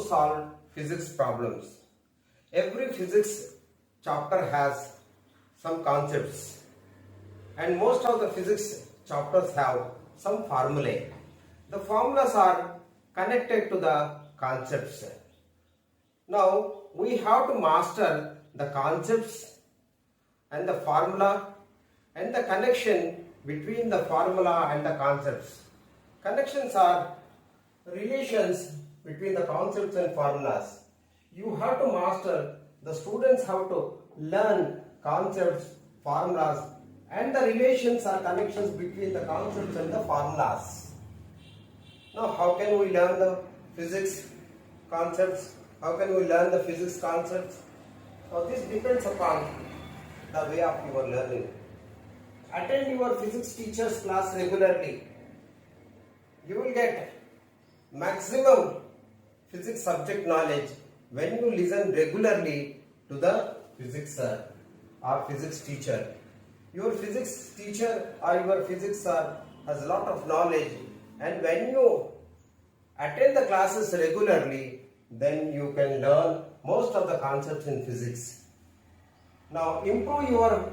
solve physics problems. Every physics chapter has some concepts, and most of the physics chapters have some formulae. The formulas are connected to the concepts. Now we have to master the concepts and the formula and the connection between the formula and the concepts. Connections are relations between the concepts and formulas. You have to master, the students have to learn concepts, formulas, and the relations or connections between the concepts and the formulas. Now how can we learn the physics concepts? How can we learn the physics concepts? Now this depends upon the way of your learning. Attend your physics teacher's class regularly. You will get maximum physics subject knowledge when you listen regularly to the physics sir or physics teacher. Your physics teacher or your physics sir has a lot of knowledge, and when you attend the classes regularly, then you can learn most of the concepts in physics. Now improve your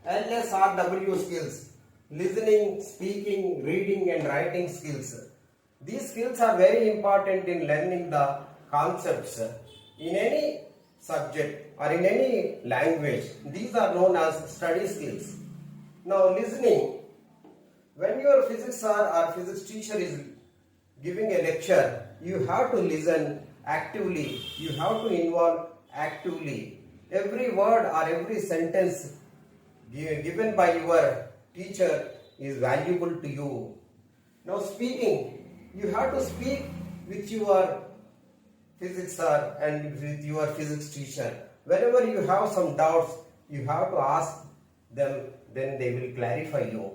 LSRW skills, listening, speaking, reading and writing skills. These skills are very important in learning the concepts in any subject or in any language. These are known as study skills. Now listening. When your physics sir or physics teacher is giving a lecture, you have to listen actively. You have to involve actively. Every word or every sentence given by your teacher is valuable to you. Now speaking. You have to speak with your physics sir and with your physics teacher. Whenever you have some doubts, you have to ask them, then they will clarify you.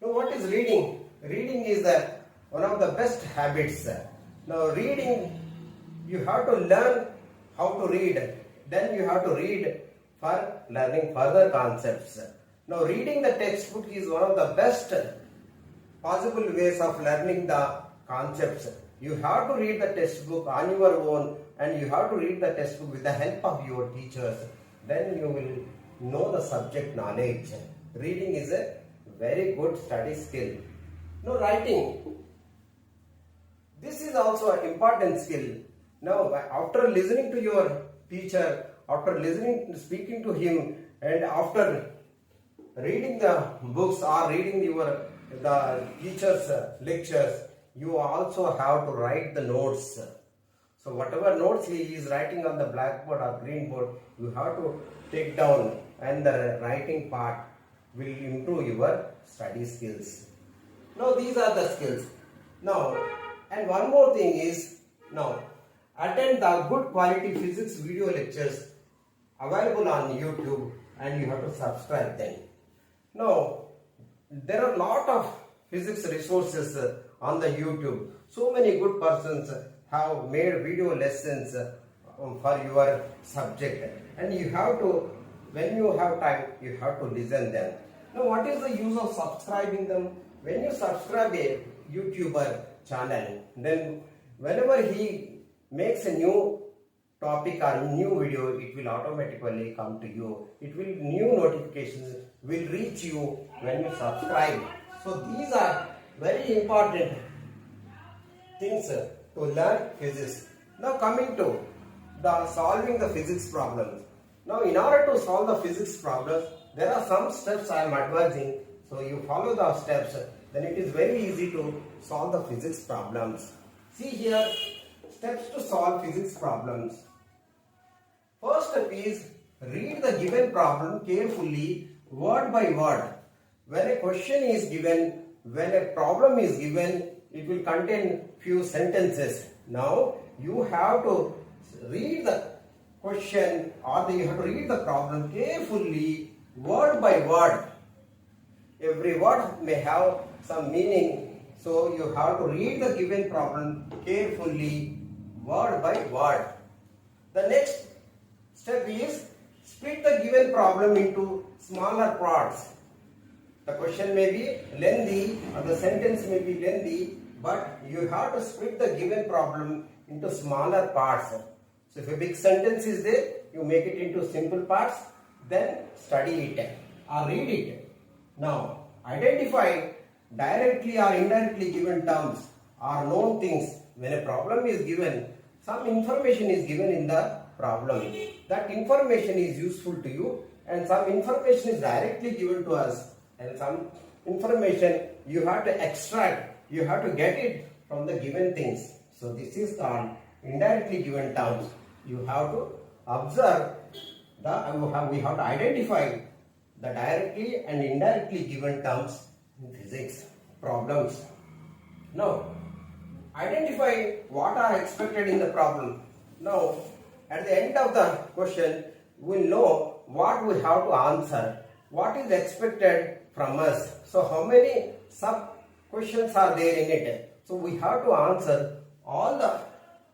Now what is reading? Reading is one of the best habits. Now reading, you have to learn how to read. Then you have to read for learning further concepts. Now reading the textbook is one of the best possible ways of learning the concepts. You have to read the textbook on your own, and you have to read the textbook with the help of your teachers. Then you will know the subject knowledge. Reading is a very good study skill. Now writing. This is also an important skill. Now after listening to your teacher, after speaking to him, and after reading the books or reading the teacher's lectures, you also have to write the notes. So whatever notes he is writing on the blackboard or green board, you have to take down, and the writing part will improve your study skills. Now these are the skills. Now, and one more thing is, now attend the good quality physics video lectures available on YouTube, and you have to subscribe them. Now there are a lot of physics resources on the YouTube. So many good persons have made video lessons for your subject, and you have to, when you have time, you have to listen them. Now what is the use of subscribing them? When you subscribe a YouTuber channel, then whenever he makes a new topic or new video, it will automatically come to you. New notifications will reach you when you subscribe. So these are very important things to learn physics. Now coming to the solving the physics problems. Now in order to solve the physics problems, there are some steps I am advising. So you follow the steps, then it is very easy to solve the physics problems. See here, steps to solve physics problems. First step is read the given problem carefully, word by word. When a question is given, when a problem is given, it will contain few sentences. Now you have to read the question, or you have to read the problem carefully, word by word. Every word may have some meaning, so you have to read the given problem carefully, word by word. The next step is split the given problem into smaller parts. The question may be lengthy or the sentence may be lengthy, but you have to split the given problem into smaller parts. So if a big sentence is there, you make it into simple parts, then study it or read it. Now, identify directly or indirectly given terms or known things. When a problem is given, some information is given in the problem. That information is useful to you, and some information is directly given to us, and some information you have to extract, you have to get it from the given things. So this is called indirectly given terms. You have to observe we have to identify the directly and indirectly given terms in physics problems. Now, identify what are expected in the problem. Now, at the end of the question, we will know what we have to answer, what is expected from us. So, how many sub questions are there in it? So, we have to answer all the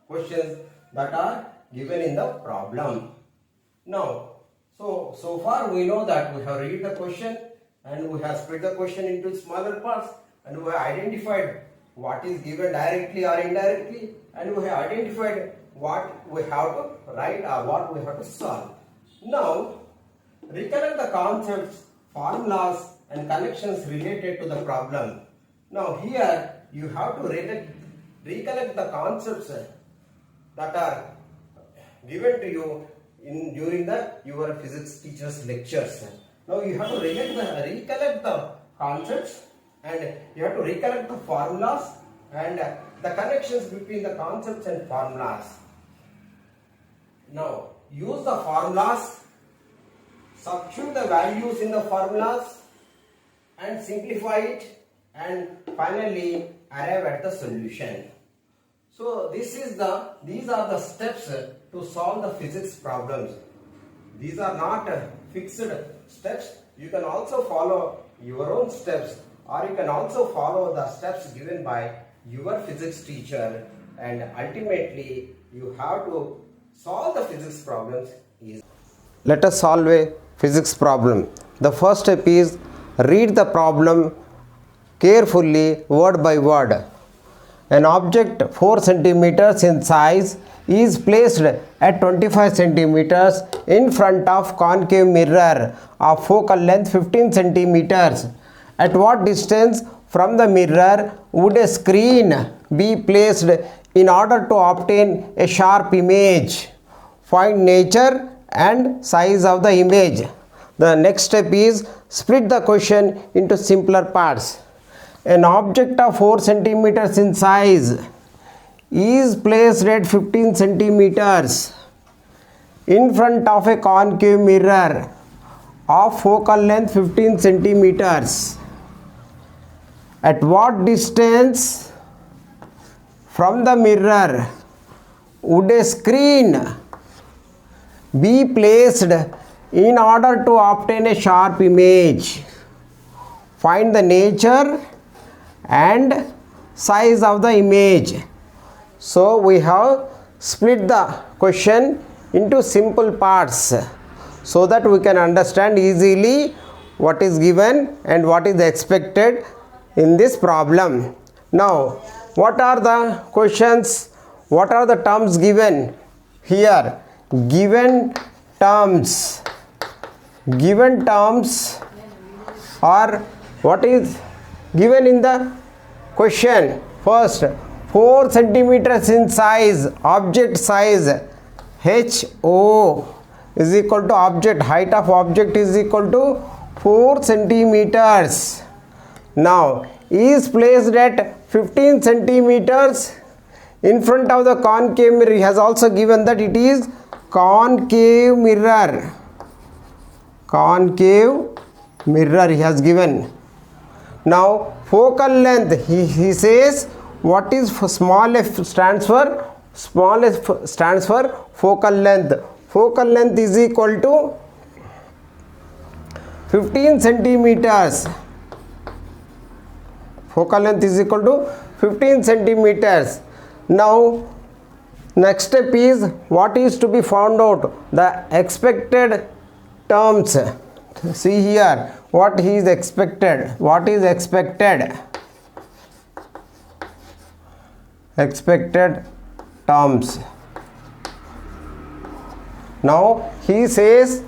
questions that are given in the problem. Now, so far we know that we have read the question and we have split the question into smaller parts, and we have identified what is given directly or indirectly, and we have identified what we have to write or what we have to solve. Now, recollect the concepts, formulas and connections related to the problem. Now here you have to recollect the concepts that are given to you during your physics teacher's lectures. Now you have to recollect the concepts, and you have to recollect the formulas and the connections between the concepts and formulas. Now use the formulas, substitute the values in the formulas and simplify it, and finally arrive at the solution. So these are the steps to solve the physics problems. These are not fixed steps. You can also follow your own steps, or you can also follow the steps given by your physics teacher, and ultimately you have to solve the physics problems easily. Let us solve a physics problem. The first step is read the problem carefully word by word. An object 4 centimeters in size is placed at 25 centimeters in front of concave mirror of focal length 15 centimeters. At what distance from the mirror would a screen be placed in order to obtain a sharp image? Find nature and size of the image. The next step is split the question into simpler parts. An object of 4 centimeters in size is placed at 15 centimeters in front of a concave mirror of focal length 15 centimeters. At what distance from the mirror would a screen be placed in order to obtain a sharp image? Find the nature and size of the image. So we have split the question into simple parts so that we can understand easily what is given and what is expected in this problem. Now, what are the questions? What are the terms given here? Given terms. Given terms are what is given in the question. First, 4 centimeters in size, object size HO is equal to object, height of object is equal to 4 centimeters. Now, is placed at 15 centimeters in front of the concave mirror. He has also given that it is concave mirror. Concave mirror he has given. Now, focal length, he says what is small f stands for? Small f stands for focal length. Focal length is equal to 15 centimeters. Focal length is equal to 15 centimeters. Now, next step is what is to be found out? The expected terms. See here what he is expected. What is expected? Expected terms. Now he says,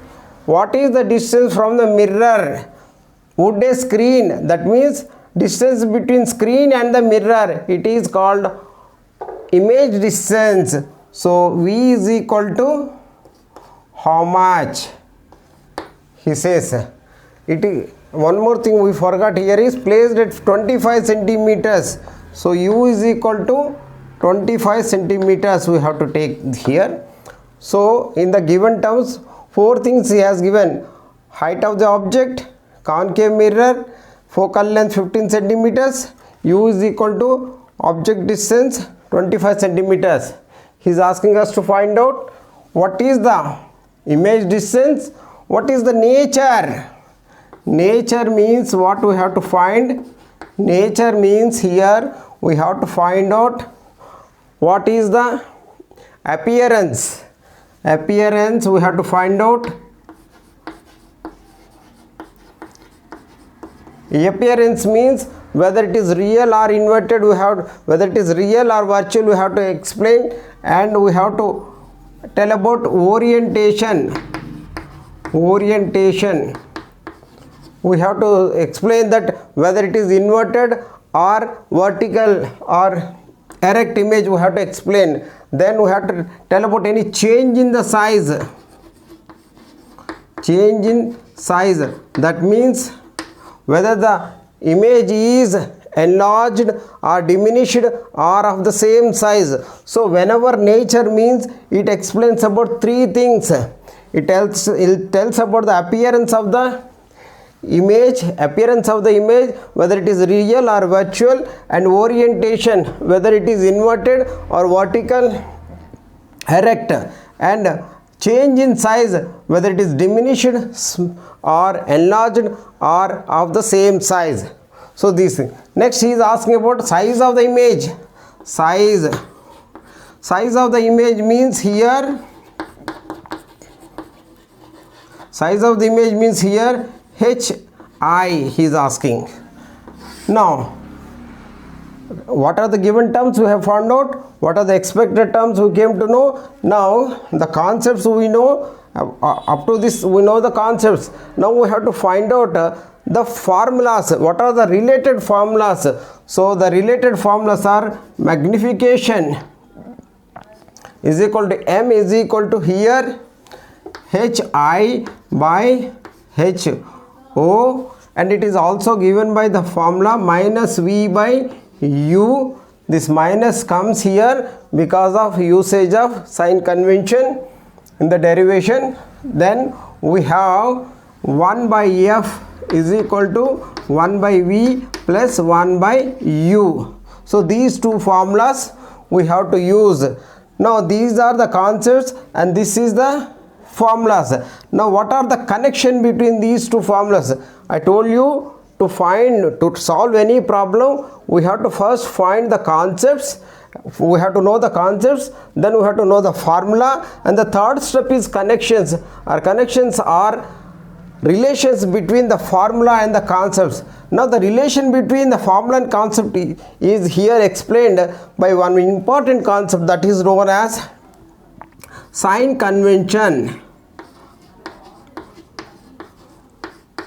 what is the distance from the mirror? Would a screen, that means distance between screen and the mirror, it is called image distance. So V is equal to how much? He says, it is, one more thing we forgot here is placed at 25 centimeters. So U is equal to 25 centimeters we have to take here. So in the given terms, four things he has given: height of the object, concave mirror, focal length 15 centimeters, U is equal to object distance 25 centimeters. He is asking us to find out what is the image distance, what is the nature. Nature means what we have to find. Nature means here we have to find out what is the appearance. Appearance we have to find out. Appearance means whether it is real or inverted, we have, whether it is real or virtual, we have to explain, and we have to tell about orientation. Orientation. We have to explain that whether it is inverted or vertical or erect image, we have to explain. Then we have to tell about any change in the size. Change in size, that means whether the image is enlarged or diminished or of the same size. So whenever nature means, it explains about three things. It tells about the appearance of the image, whether it is real or virtual, and orientation, whether it is inverted or vertical, erect, and change in size, whether it is diminished or enlarged or of the same size. So this thing. Next he is asking about size of the image. Size of the image means here, HI he is asking. Now what are the given terms we have found out? What are the expected terms we came to know? Now the concepts we know, up to this we know the concepts. Now we have to find out the formulas. What are the related formulas? So the related formulas are magnification is equal to M is equal to here HI by HO, and it is also given by the formula minus V by U. This minus comes here because of usage of sign convention in the derivation. Then we have 1 by F is equal to 1 by V plus 1 by U. So these two formulas we have to use. Now these are the concepts and this is the formulas. Now what are the connection between these two formulas? I told you to solve any problem, we have to first find the concepts. We have to know the concepts, then we have to know the formula, and the third step is connections. Our connections are relations between the formula and the concepts. Now the relation between the formula and concept is here explained by one important concept, that is known as sign convention.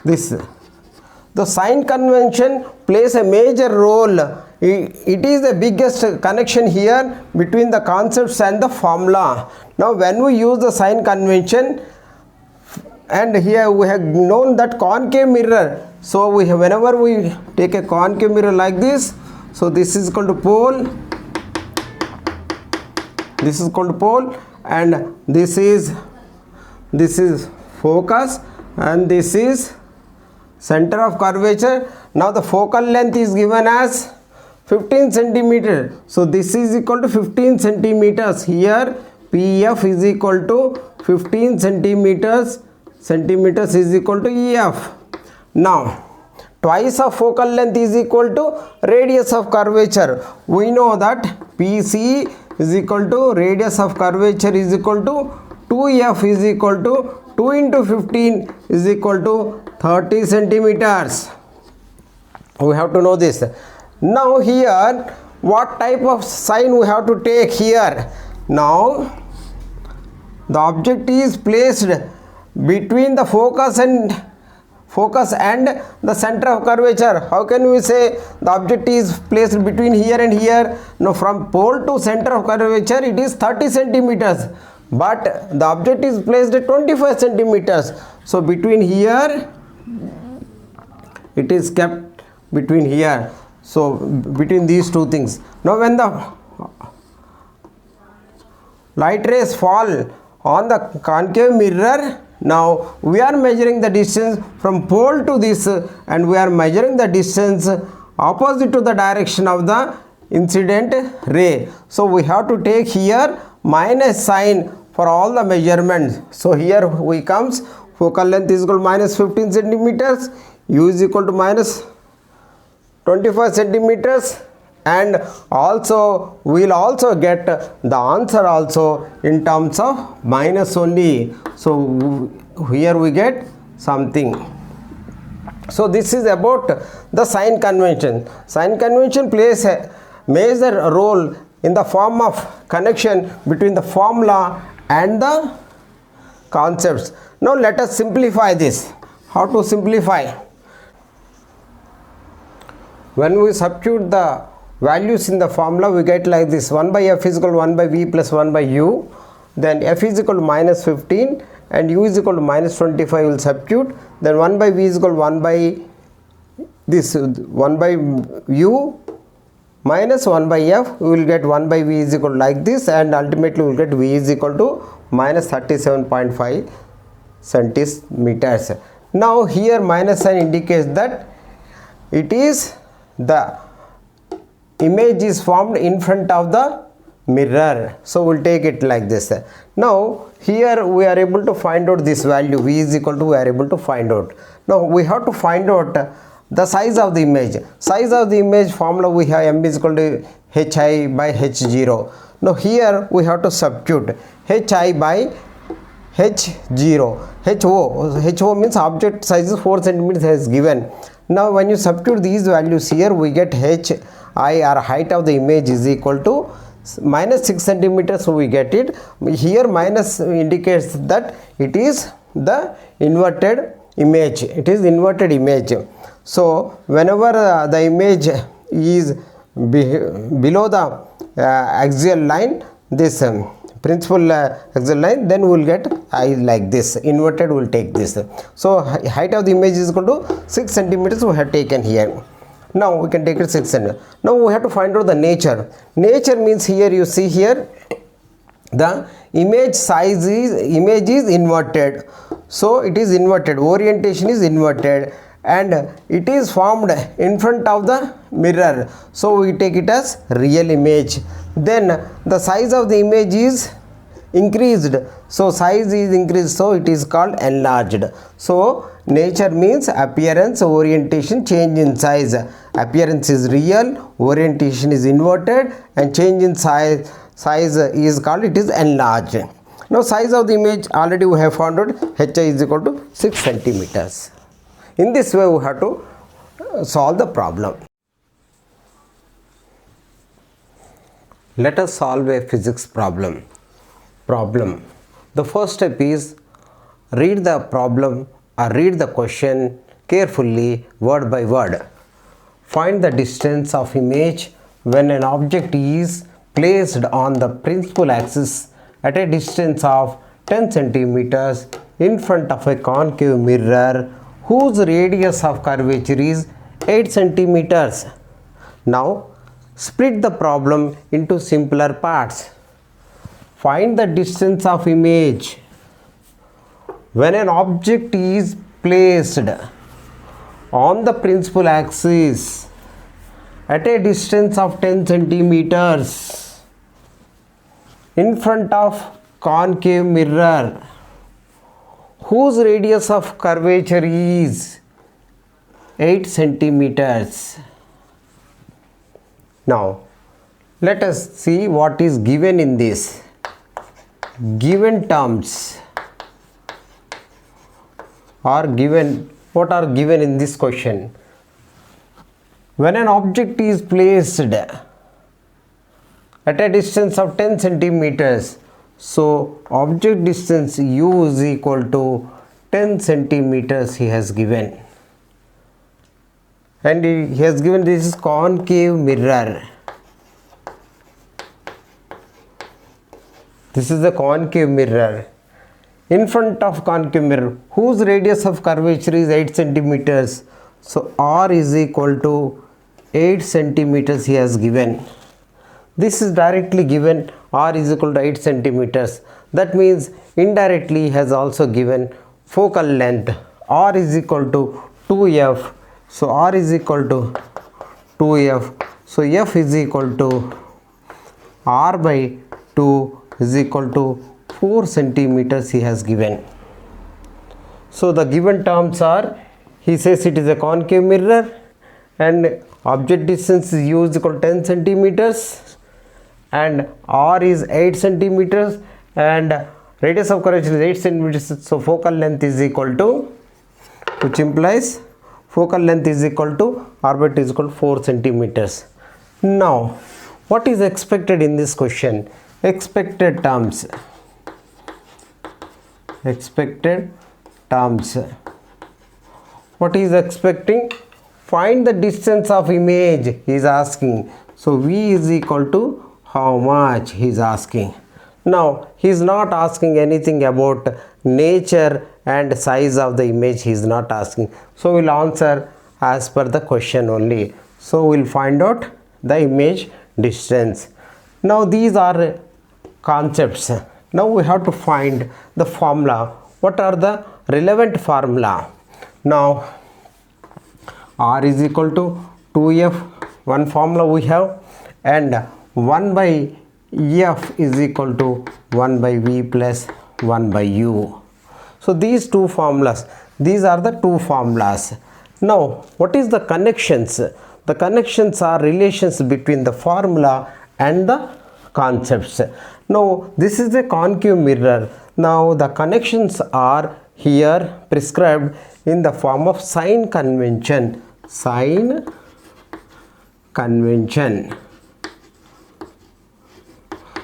The sign convention plays a major role. It is the biggest connection here between the concepts and the formula. Now when we use the sign convention, and here we have known that concave mirror, so whenever we take a concave mirror like this, so this is called pole, and this is focus, and this is center of curvature. Now the focal length is given as 15 centimeter. So this is equal to 15 centimeters. Here PF is equal to 15 centimeters. Centimeters is equal to EF. Now twice of focal length is equal to radius of curvature. We know that PC is equal to radius of curvature is equal to 2F is equal to 2 into 15 is equal to 30 centimeters. We have to know this. Now here what type of sign we have to take here? Now the object is placed between the focus and the center of curvature. How can we say the object is placed between here and here? No, from pole to center of curvature it is 30 centimeters, but the object is placed at 25 centimeters. So between here, it is kept between here. So between these two things. Now when the light rays fall on the concave mirror, now we are measuring the distance from pole to this, and we are measuring the distance opposite to the direction of the incident ray. So we have to take here minus sign for all the measurements. So here we comes, focal length is equal to minus 15 centimeters, u is equal to minus 25 centimeters, and also we will also get the answer also in terms of minus only. So here we get something. So this is about the sign convention. Sign convention plays a major role in the form of connection between the formula and the concepts. Now let us simplify this. How to simplify? When we substitute the values in the formula, we get like this: 1 by f is equal to 1 by v plus 1 by u. Then f is equal to minus 15 and u is equal to minus 25 will substitute. Then 1 by v is equal to 1 by this 1 by u minus 1 by f. We will get 1 by v is equal to like this, and ultimately we will get v is equal to minus 37.5 centimeters. Now here minus sign indicates that it is the image is formed in front of the mirror. So we'll take it like this. Now here we are able to find out this value v is equal to, we are able to find out. Now we have to find out the size of the image. Size of the image formula we have m is equal to hi by h0. Now here we have to substitute hi by h0. ho means object size is 4 centimeters as given. Now when you substitute these values here, we get hi or height of the image is equal to minus 6 centimeters. So we get it here. Minus indicates that it is the inverted image. It is inverted image. So whenever the image is below the axial line, this principal axial line, then we will get I like this. Inverted will take this. So height of the image is equal to 6 centimeters we have taken here. Now we can take it 6 centimeters. Now we have to find out the nature. Nature means here you see here the image size is inverted. So it is inverted. Orientation is inverted, and it is formed in front of the mirror. So we take it as real image. Then the size of the image is increased. So size is increased. So it is called enlarged. So nature means appearance, orientation, change in size. Appearance is real, orientation is inverted, and change in size is called, it is enlarged. Now size of the image already we have found out, hi is equal to 6 centimeters. In this way we have to solve the problem. Let us solve a physics problem. The first step is read the problem or read the question carefully word by word. Find the distance of image when an object is placed on the principal axis at a distance of 10 centimeters in front of a concave mirror whose radius of curvature is 8 centimeters. Now split the problem into simpler parts. Find the distance of image when an object is placed on the principal axis at a distance of 10 centimeters in front of concave mirror whose radius of curvature is 8 centimeters. Now let us see what is given in this. Given terms are given. What are given in this question? When an object is placed at a distance of 10 centimeters. So object distance u is equal to 10 centimeters he has given, and he has given this is concave mirror. This is the concave mirror. In front of concave mirror, whose radius of curvature is 8 centimeters. So r is equal to 8 centimeters he has given. This is directly given, r is equal to 8 centimeters. That means indirectly he has also given focal length, r is equal to 2f. So r is equal to 2f. So f is equal to r by 2 is equal to 4 centimeters he has given. So the given terms are, he says it is a concave mirror and object distance is u is equal to 10 centimeters and r is 8 centimeters and radius of curvature is 8 centimeters. So focal length is equal to, which implies focal length is equal to r by 2 is equal to 4 centimeters. Now what is expected in this question? Expected terms. Expected terms. What is expecting? Find the distance of image he is asking. So v is equal to how much he is asking. Now he is not asking anything about nature and size of the image, he is not asking. So we will answer as per the question only. So we will find out the image distance. Now these are concepts. Now we have to find the formula. What are the relevant formula? Now r is equal to 2f, one formula we have, and 1 by f is equal to 1 by v plus 1 by u. So these two formulas, these are the two formulas. Now what is the connections? The connections are relations between the formula and the concepts. Now this is a concave mirror. Now the connections are here prescribed in the form of sign convention. Sign convention.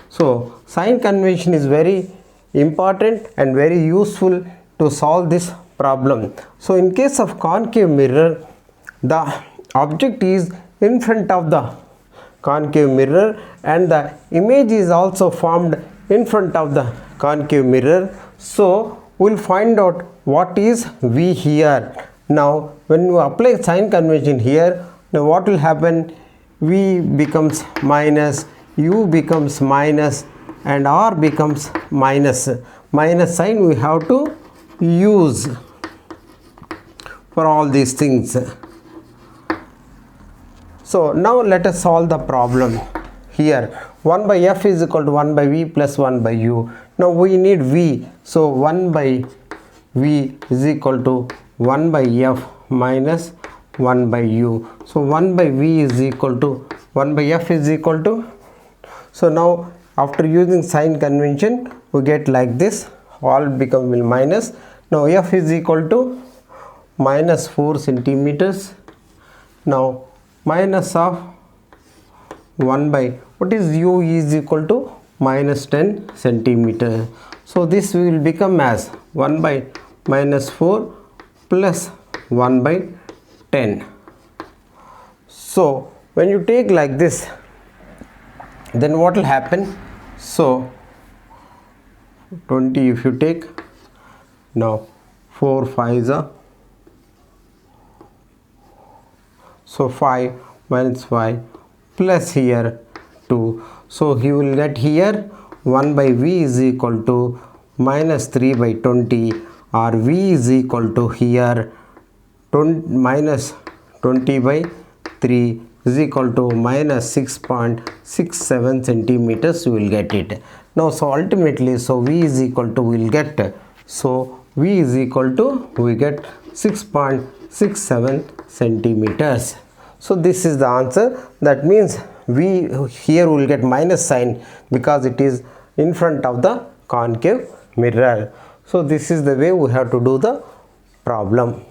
So sign convention is very important and very useful to solve this problem. So in case of concave mirror, the object is in front of the concave mirror and the image is also formed in front of the concave mirror. So we'll find out what is v here. Now when you apply sign convention here, now what will happen? V becomes minus, u becomes minus, and r becomes minus. Minus sign we have to use for all these things. So now let us solve the problem. Here 1 by f is equal to 1 by v plus 1 by u. Now we need v. So 1 by v is equal to 1 by f minus 1 by u. So 1 by v is equal to 1 by f is equal to. So now after using sign convention we get like this, all become will minus. Now f is equal to minus 4 centimeters. Now minus of 1 by, what is u is equal to minus 10 centimeter. So this will become as 1 by minus 4 plus 1 by 10. So when you take like this, then what will happen? So 20 if you take, now 4 5s are, so 5 minus 5 plus here 2. So he will get here 1 by v is equal to minus 3 by 20, or v is equal to here minus 20 by 3 is equal to minus 6.67 centimeters. You will get it. Now so ultimately, so v is equal to, we will get, so v is equal to, we get 6.67 centimeters. So this is the answer. That means we here will get minus sign because it is in front of the concave mirror. So this is the way we have to do the problem.